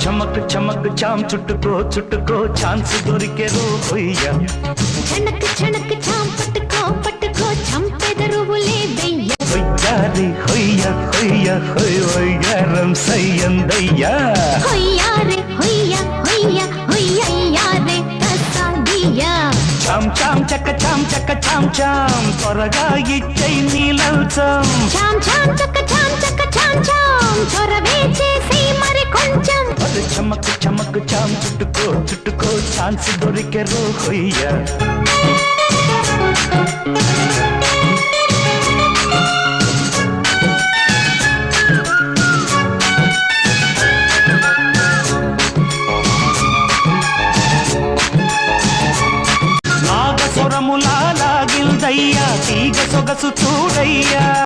చమక్ చమక్ చామ్ చుట్టుకో చుట్టుకో chance దొరికెరు హొయ్యా చణక్ చణక్ చామ్ పట్టుకో పట్టుకో చంపెదరువులే దయ్య హొయ్యారి హొయ్య హొయ్య హొయ్ హొయ్యారం సయ్యందయ్యా హొయ్యారే హొయ్య హొయ్య హొయ్యయ్యారే కసాదియా చామ్ చామ్ చక్క చామ్ చక్క చామ్ చామ్ త్వరగా ఇచ్చై నీలల్చం చామ్ చామ్ చక్క చామ్ చక్క చామ్ చామ్ చొరవే చేసి మరి కొంచెం చమక్ చమక్ చామ్ చుట్టుకో చుట్టుకో ఛాన్స్ దొరికెరు హొయ్యా